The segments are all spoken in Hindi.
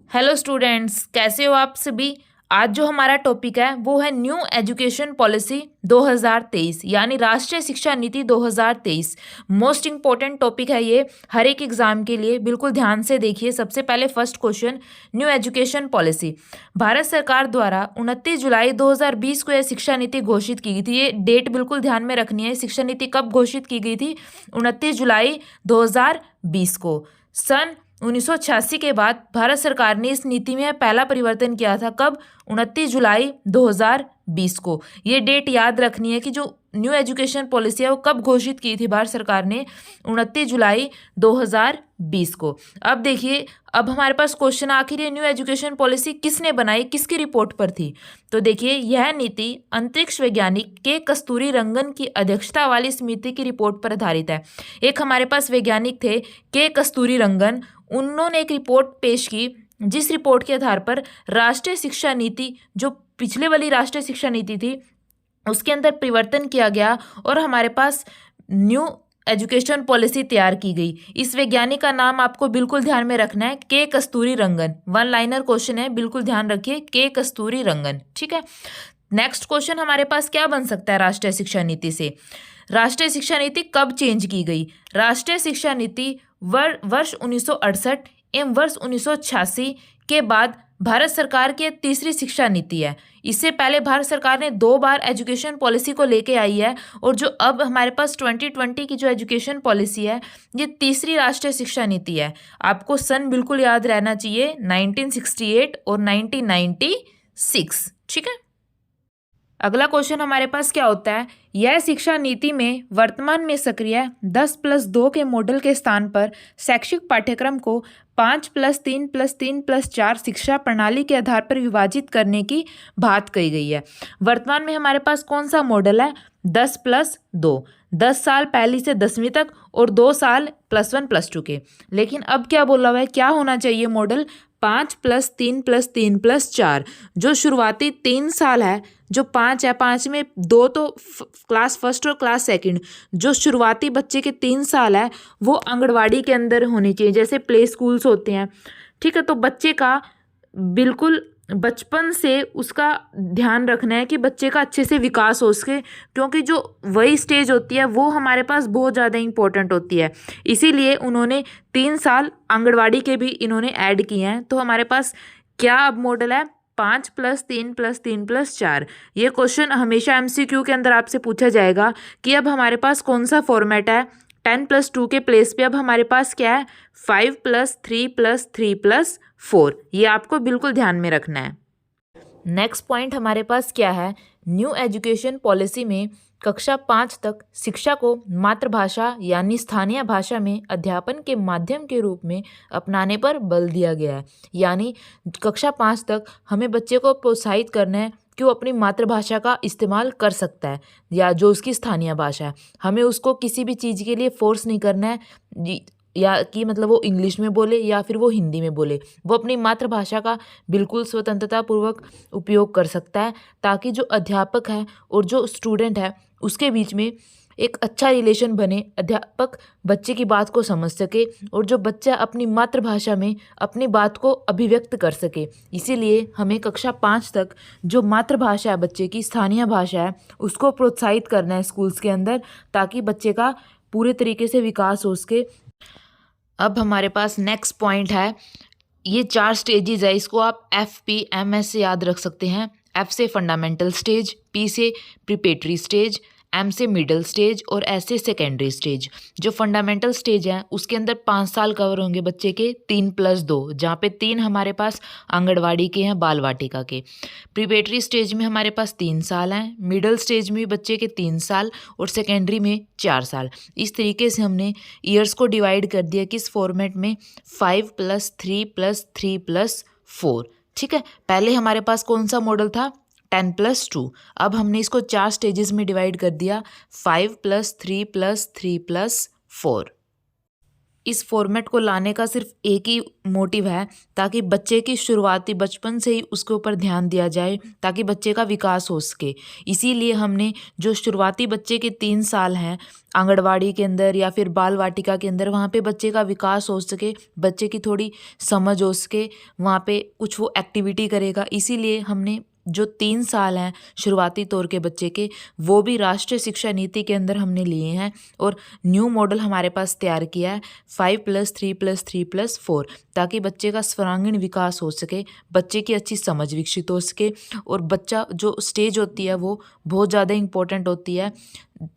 हेलो स्टूडेंट्स, कैसे हो आप सभी। आज जो हमारा टॉपिक है वो है न्यू एजुकेशन पॉलिसी 2023 यानी राष्ट्रीय शिक्षा नीति 2023। मोस्ट इम्पॉर्टेंट टॉपिक है ये हर एक एग्जाम के लिए, बिल्कुल ध्यान से देखिए। सबसे पहले first question, new education policy. Bharat सरकार द्वारा 29 जुलाई 2020 को यह शिक्षा नीति घोषित की गई थी। ये डेट बिल्कुल ध्यान में रखनी है। शिक्षा नीति कब घोषित की गई थी? 29 जुलाई 2020 को। सन 1986 के बाद भारत सरकार ने इस नीति में पहला परिवर्तन किया था। कब? 29 जुलाई 2020 को। ये डेट याद रखनी है कि जो न्यू एजुकेशन पॉलिसी है वो कब घोषित की थी भारत सरकार ने? 29 जुलाई 2020 को। अब देखिए, अब हमारे पास क्वेश्चन आखिर ये न्यू एजुकेशन पॉलिसी किसने बनाई, किसकी रिपोर्ट पर थी? तो देखिए, यह नीति अंतरिक्ष वैज्ञानिक के कस्तूरी रंगन की अध्यक्षता वाली समिति की रिपोर्ट पर आधारित है। एक हमारे पास वैज्ञानिक थे के कस्तूरी रंगन, उन्होंने एक रिपोर्ट पेश की जिस रिपोर्ट के आधार पर राष्ट्रीय शिक्षा नीति, जो पिछले वाली राष्ट्रीय शिक्षा नीति थी, उसके अंदर परिवर्तन किया गया और हमारे पास न्यू एजुकेशन पॉलिसी तैयार की गई। इस वैज्ञानिक का नाम आपको बिल्कुल ध्यान में रखना है, के कस्तूरी रंगन। वन लाइनर क्वेश्चन है, बिल्कुल ध्यान रखिए, के कस्तूरी रंगन। ठीक है। नेक्स्ट क्वेश्चन हमारे पास क्या बन सकता है राष्ट्रीय शिक्षा नीति से? राष्ट्रीय शिक्षा नीति कब चेंज की गई? राष्ट्रीय शिक्षा नीति वर्ष 1968 एवं वर्ष 1986 के बाद भारत सरकार की तीसरी शिक्षा नीति है। इससे पहले भारत सरकार ने 2 बार एजुकेशन पॉलिसी को लेके आई है और जो अब हमारे पास 2020 की जो एजुकेशन पॉलिसी है, ये तीसरी राष्ट्रीय शिक्षा नीति है। आपको सन बिल्कुल याद रहना चाहिए, 1968 और 1996। ठीक है। अगला क्वेश्चन हमारे पास क्या होता है? यह शिक्षा नीति में वर्तमान में सक्रिय 10+2 के मॉडल के स्थान पर शैक्षिक पाठ्यक्रम को 5+3+3+4 शिक्षा प्रणाली के आधार पर विभाजित करने की बात कही गई है। वर्तमान में हमारे पास कौन सा मॉडल है? 10+2, 10 साल पहली से 10वीं तक और 2 साल +1+2 के। लेकिन अब क्या बोला हुआ है, क्या होना चाहिए मॉडल? 5+3+3+4। जो शुरुआती 3 साल है, जो 5 है, 5 में 2 तो क्लास फर्स्ट और क्लास सेकंड, जो शुरुआती बच्चे के 3 साल है वो आंगनवाड़ी के अंदर होनी चाहिए, जैसे प्ले स्कूल्स होते हैं। ठीक है। तो बच्चे का बिल्कुल बचपन से उसका ध्यान रखना है कि बच्चे का अच्छे से विकास हो सके, क्योंकि जो वही स्टेज होती है वो हमारे पास बहुत ज़्यादा इंपॉर्टेंट होती है। इसीलिए उन्होंने 3 साल आंगनवाड़ी के भी इन्होंने ऐड किए हैं। तो हमारे पास क्या अब मॉडल है? 5+3+3+4। ये क्वेश्चन हमेशा MCQ के अंदर आपसे पूछा जाएगा कि अब हमारे पास कौन सा फॉर्मेट है। 10+2 के प्लेस पे अब हमारे पास क्या है? 5+3+3+4। ये आपको बिल्कुल ध्यान में रखना है। नेक्स्ट पॉइंट हमारे पास क्या है? न्यू एजुकेशन पॉलिसी में कक्षा 5 तक शिक्षा को मातृभाषा यानी स्थानीय भाषा में अध्यापन के माध्यम के रूप में अपनाने पर बल दिया गया है। यानी कक्षा 5 तक हमें बच्चे को प्रोत्साहित करना है कि वो अपनी मातृभाषा का इस्तेमाल कर सकता है, या जो उसकी स्थानीय भाषा है। हमें उसको किसी भी चीज़ के लिए फोर्स नहीं करना है या कि मतलब वो इंग्लिश में बोले या फिर वो हिंदी में बोले। वो अपनी मातृभाषा का बिल्कुल स्वतंत्रता पूर्वक उपयोग कर सकता है, ताकि जो अध्यापक है और जो स्टूडेंट है उसके बीच में एक अच्छा रिलेशन बने, अध्यापक बच्चे की बात को समझ सके और जो बच्चा अपनी मातृभाषा में अपनी बात को अभिव्यक्त कर सके। इसीलिए हमें कक्षा 5 तक जो मातृभाषा है बच्चे की, स्थानीय भाषा है, उसको प्रोत्साहित करना है स्कूल्स के अंदर, ताकि बच्चे का पूरे तरीके से विकास हो सके। अब हमारे पास नेक्स्ट पॉइंट है, ये 4 स्टेजेस है, इसको आप FPMS से याद रख सकते हैं। F से फंडामेंटल स्टेज, P से प्रिपरेटरी स्टेज, M से मिडिल स्टेज और S से सेकेंडरी स्टेज। जो फंडामेंटल स्टेज है उसके अंदर 5 साल कवर होंगे बच्चे के, 3+2, जहाँ पे 3 हमारे पास आंगनवाड़ी के हैं, बाल वाटिका के। प्रिपरेटरी स्टेज में हमारे पास 3 साल हैं, मिडिल स्टेज में भी बच्चे के 3 साल और सेकेंडरी में 4 साल। इस तरीके से हमने ईयर्स को डिवाइड कर दिया किस फॉर्मेट में? 5+3+3+4। ठीक है। पहले हमारे पास कौन सा मॉडल था? 10+2। अब हमने इसको 4 स्टेजेस में डिवाइड कर दिया, 5+3+3+4। इस फॉर्मेट को लाने का सिर्फ एक ही मोटिव है, ताकि बच्चे की शुरुआती बचपन से ही उसके ऊपर ध्यान दिया जाए, ताकि बच्चे का विकास हो सके। इसीलिए हमने जो शुरुआती बच्चे के 3 साल हैं आंगनवाड़ी के अंदर या फिर बाल वाटिका के अंदर, वहाँ पे बच्चे का विकास हो सके, बच्चे की थोड़ी समझ हो सके, वहाँ पे कुछ वो एक्टिविटी करेगा, इसीलिए हमने जो 3 साल हैं शुरुआती तौर के बच्चे के, वो भी राष्ट्रीय शिक्षा नीति के अंदर हमने लिए हैं। और न्यू मॉडल हमारे पास तैयार किया है 5+3+3+4, ताकि बच्चे का सर्वांगीण विकास हो सके, बच्चे की अच्छी समझ विकसित हो सके। और बच्चा जो स्टेज होती है वो बहुत ज़्यादा इम्पोर्टेंट होती है,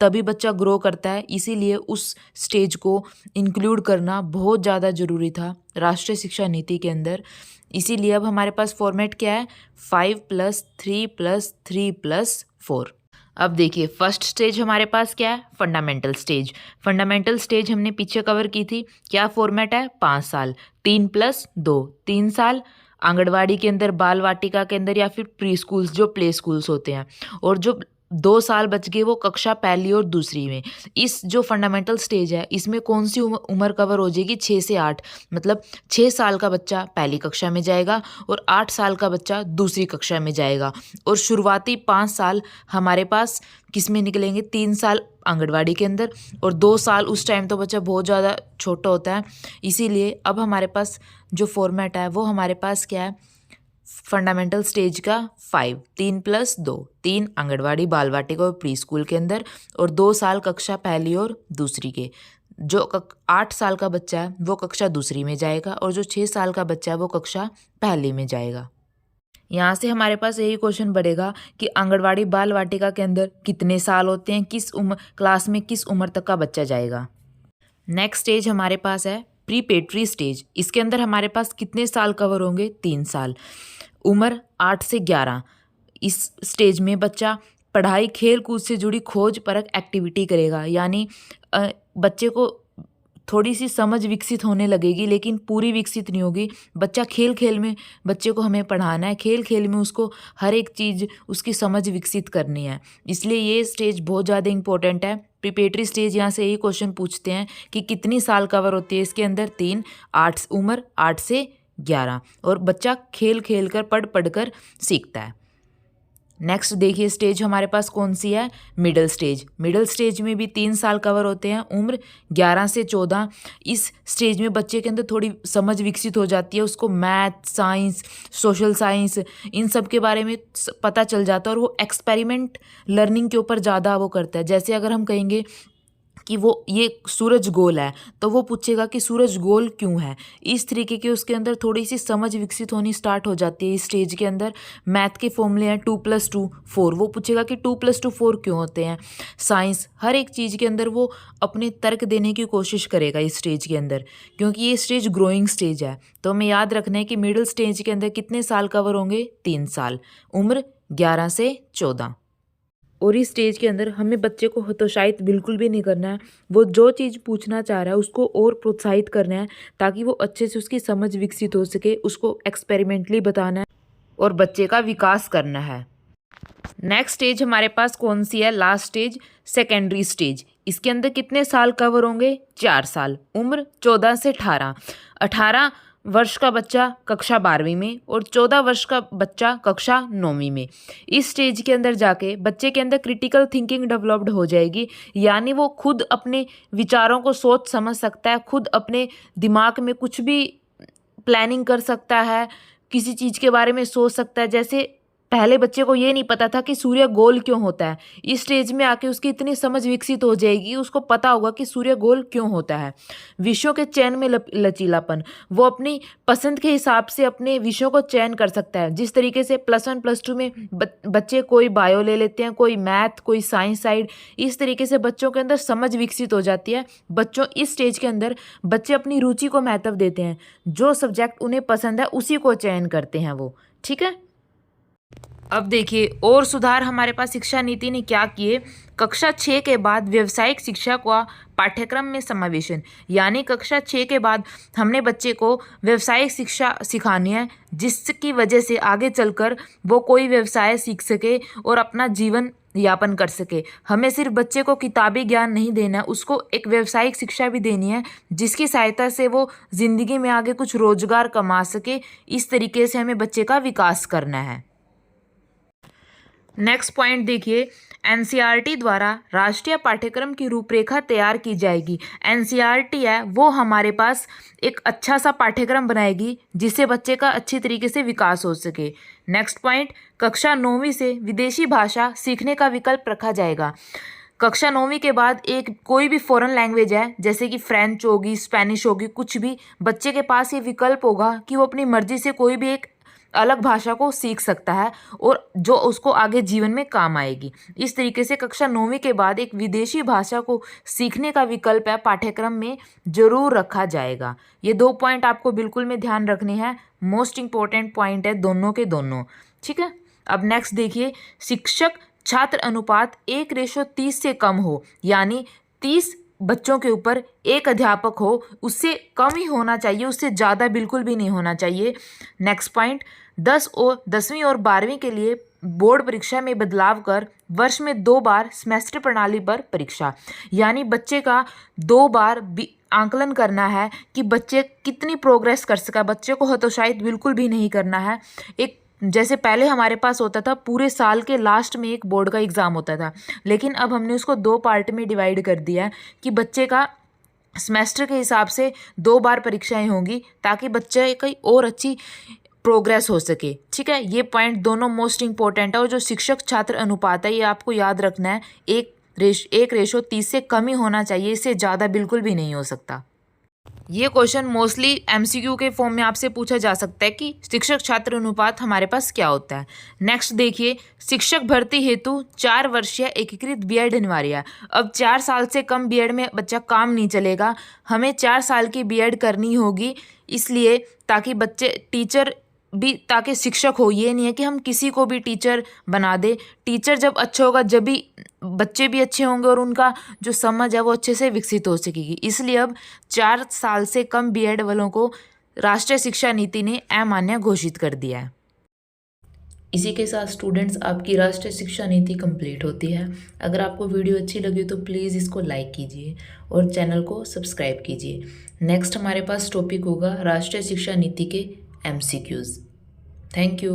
तभी बच्चा ग्रो करता है, इसीलिए उस स्टेज को इंक्लूड करना बहुत ज़्यादा ज़रूरी था राष्ट्रीय शिक्षा नीति के अंदर। इसीलिए अब हमारे पास फॉर्मेट क्या है 5+3+3+4। अब देखिए फर्स्ट स्टेज हमारे पास क्या है, फंडामेंटल स्टेज। फंडामेंटल स्टेज हमने पीछे कवर की थी, क्या फॉर्मेट है 5 साल, 3+2 3 साल आंगनवाड़ी के अंदर, बाल वाटिका के अंदर या फिर प्री स्कूल्स जो प्ले स्कूल्स होते हैं, और जो 2 साल बच गए वो कक्षा पहली और दूसरी में। इस जो फंडामेंटल स्टेज है इसमें कौन सी उम्र कवर हो जाएगी, 6 से 8, मतलब 6 साल का बच्चा पहली कक्षा में जाएगा और 8 साल का बच्चा दूसरी कक्षा में जाएगा। और शुरुआती 5 साल हमारे पास किस में निकलेंगे, 3 साल आंगनवाड़ी के अंदर और 2 साल, उस टाइम तो बच्चा बहुत ज़्यादा छोटा होता है, इसीलिए अब हमारे पास जो फॉर्मेट है वो हमारे पास क्या है, फंडामेंटल स्टेज का 5, 3+2 3 आंगनवाड़ी बाल वाटिका और प्री स्कूल के अंदर और 2 साल कक्षा पहली और दूसरी के। जो 8 साल का बच्चा है वो कक्षा दूसरी में जाएगा और जो 6 साल का बच्चा है वो कक्षा पहली में जाएगा। यहाँ से हमारे पास यही क्वेश्चन बढ़ेगा कि आंगनवाड़ी बाल वाटिका के अंदर कितने साल होते हैं, किस उम्र क्लास में किस उम्र तक का बच्चा जाएगा। नेक्स्ट स्टेज हमारे पास है प्रीपेट्री स्टेज। इसके अंदर हमारे पास कितने साल कवर होंगे, 3 साल, उम्र 8 से 11। इस स्टेज में बच्चा पढ़ाई खेल कूद से जुड़ी खोज परक एक्टिविटी करेगा, यानी बच्चे को थोड़ी सी समझ विकसित होने लगेगी, लेकिन पूरी विकसित नहीं होगी। बच्चा खेल खेल में बच्चे को हमें पढ़ाना है, खेल खेल में उसको हर एक चीज़ उसकी समझ विकसित करनी है, इसलिए ये स्टेज बहुत ज़्यादा इंपॉर्टेंट है। प्रिपेटरी स्टेज, यहाँ से यही क्वेश्चन पूछते हैं कि कितनी साल कवर होती है इसके अंदर, 3, 8 उम्र 8 से 11 और बच्चा खेल खेल कर पढ़ कर सीखता है। नेक्स्ट देखिए स्टेज हमारे पास कौन सी है, मिडिल स्टेज। मिडिल स्टेज में भी 3 साल कवर होते हैं, उम्र 11 से 14। इस स्टेज में बच्चे के अंदर थोड़ी समझ विकसित हो जाती है, उसको मैथ, साइंस, सोशल साइंस, इन सब के बारे में पता चल जाता है और वो एक्सपेरिमेंट लर्निंग के ऊपर ज़्यादा वो करता है। जैसे अगर हम कहेंगे कि वो ये सूरज गोल है तो वो पूछेगा कि सूरज गोल क्यों है। इस तरीके की उसके अंदर थोड़ी सी समझ विकसित होनी स्टार्ट हो जाती है। इस स्टेज के अंदर मैथ के फॉर्मूले हैं 2+2 4, वो पूछेगा कि 2+2 4 क्यों होते हैं। साइंस, हर एक चीज़ के अंदर वो अपने तर्क देने की कोशिश करेगा इस स्टेज के अंदर, क्योंकि ये स्टेज ग्रोइंग स्टेज है। तो हमें याद रखना है कि मिडिल स्टेज के अंदर कितने साल कवर होंगे, 3 साल, उम्र 11 से 14। और इस स्टेज के अंदर हमें बच्चे को हतोत्साहित बिल्कुल भी नहीं करना है। वो जो चीज़ पूछना चाह रहा है उसको और प्रोत्साहित करना है, ताकि वो अच्छे से उसकी समझ विकसित हो सके। उसको एक्सपेरिमेंटली बताना है और बच्चे का विकास करना है। नेक्स्ट स्टेज हमारे पास कौन सी है, लास्ट स्टेज, सेकेंडरी स्टेज। इसके अंदर कितने साल कवर होंगे, 4 साल, उम्र 14 से 18। 18 वर्ष का बच्चा कक्षा 12वीं में और 14 वर्ष का बच्चा कक्षा 9वीं में। इस स्टेज के अंदर जाके बच्चे के अंदर क्रिटिकल थिंकिंग डेवलप्ड हो जाएगी, यानी वो खुद अपने विचारों को सोच समझ सकता है, खुद अपने दिमाग में कुछ भी प्लानिंग कर सकता है, किसी चीज़ के बारे में सोच सकता है। जैसे पहले बच्चे को ये नहीं पता था कि सूर्य गोल क्यों होता है, इस स्टेज में आके उसकी इतनी समझ विकसित हो जाएगी, उसको पता होगा कि सूर्य गोल क्यों होता है। विषयों के चयन में लचीलापन, वो अपनी पसंद के हिसाब से अपने विषयों को चयन कर सकता है। जिस तरीके से +1 +2 में बच्चे कोई बायो ले लेते हैं, कोई मैथ, कोई साइंस साइड, इस तरीके से बच्चों के अंदर समझ विकसित हो जाती है। बच्चों इस स्टेज के अंदर बच्चे अपनी रुचि को महत्व देते हैं, जो सब्जेक्ट उन्हें पसंद है उसी को चयन करते हैं वो, ठीक है। अब देखिए और सुधार हमारे पास शिक्षा नीति ने क्या किए। कक्षा 6 के बाद व्यावसायिक शिक्षा का पाठ्यक्रम में समावेशन, यानी कक्षा 6 के बाद हमने बच्चे को व्यावसायिक शिक्षा सिखानी है, जिसकी वजह से आगे चलकर वो कोई व्यवसाय सीख सके और अपना जीवन यापन कर सके। हमें सिर्फ बच्चे को किताबी ज्ञान नहीं देना है, उसको एक व्यावसायिक शिक्षा भी देनी है जिसकी सहायता से वो ज़िंदगी में आगे कुछ रोजगार कमा सके। इस तरीके से हमें बच्चे का विकास करना है। नेक्स्ट पॉइंट देखिए, एनसीईआरटी द्वारा राष्ट्रीय पाठ्यक्रम की रूपरेखा तैयार की जाएगी। एनसीईआरटी है वो हमारे पास एक अच्छा सा पाठ्यक्रम बनाएगी जिससे बच्चे का अच्छी तरीके से विकास हो सके। नेक्स्ट पॉइंट, कक्षा 9वीं से विदेशी भाषा सीखने का विकल्प रखा जाएगा। कक्षा 9वीं के बाद एक कोई भी फॉरेन लैंग्वेज है जैसे कि फ्रेंच होगी, स्पेनिश होगी, कुछ भी, बच्चे के पास ये विकल्प होगा कि वो अपनी मर्जी से कोई भी एक अलग भाषा को सीख सकता है और जो उसको आगे जीवन में काम आएगी। इस तरीके से कक्षा 9वीं के बाद एक विदेशी भाषा को सीखने का विकल्प है पाठ्यक्रम में जरूर रखा जाएगा। ये 2 पॉइंट आपको बिल्कुल में ध्यान रखने हैं, मोस्ट इंपॉर्टेंट पॉइंट है दोनों के दोनों, ठीक है। अब नेक्स्ट देखिए, शिक्षक छात्र अनुपात 1:30 से कम हो, यानी 30 बच्चों के ऊपर एक अध्यापक हो, उससे कम ही होना चाहिए, उससे ज़्यादा बिल्कुल भी नहीं होना चाहिए। नेक्स्ट पॉइंट, 10वीं और 12वीं के लिए बोर्ड परीक्षा में बदलाव कर वर्ष में 2 बार सेमेस्टर प्रणाली पर परीक्षा, यानी बच्चे का 2 बार आंकलन करना है कि बच्चे कितनी प्रोग्रेस कर सका। बच्चे को हतोत्साहित बिल्कुल भी नहीं करना है। एक जैसे पहले हमारे पास होता था पूरे साल के लास्ट में एक बोर्ड का एग्ज़ाम होता था, लेकिन अब हमने उसको 2 पार्ट में डिवाइड कर दिया है कि बच्चे का सेमेस्टर के हिसाब से 2 बार परीक्षाएं होंगी ताकि बच्चे की और अच्छी प्रोग्रेस हो सके, ठीक है। ये पॉइंट दोनों मोस्ट इंपॉर्टेंट है और जो शिक्षक छात्र अनुपात है ये आपको याद रखना है, 1:30 से कम ही होना चाहिए, इससे ज़्यादा बिल्कुल भी नहीं हो सकता। ये क्वेश्चन मोस्टली एमसीक्यू के फॉर्म में आपसे पूछा जा सकता है कि शिक्षक छात्र अनुपात हमारे पास क्या होता है। नेक्स्ट देखिए, शिक्षक भर्ती हेतु 4 वर्षीय एकीकृत बीएड अनिवार्य है। अब 4 साल से कम बीएड में बच्चा काम नहीं चलेगा, हमें 4 साल की बीएड करनी होगी, इसलिए ताकि बच्चे टीचर भी, ताकि शिक्षक हो, ये नहीं है कि हम किसी को भी टीचर बना दे। टीचर जब अच्छा होगा जब भी बच्चे भी अच्छे होंगे और उनका जो समझ है वो अच्छे से विकसित हो सकेगी। इसलिए अब 4 साल से कम बीएड वालों को राष्ट्रीय शिक्षा नीति ने अमान्य घोषित कर दिया है। इसी के साथ स्टूडेंट्स आपकी राष्ट्रीय शिक्षा नीति कंप्लीट होती है। अगर आपको वीडियो अच्छी लगी तो प्लीज़ इसको लाइक कीजिए और चैनल को सब्सक्राइब कीजिए। नेक्स्ट हमारे पास टॉपिक होगा राष्ट्रीय शिक्षा नीति के MCQs। Thank you.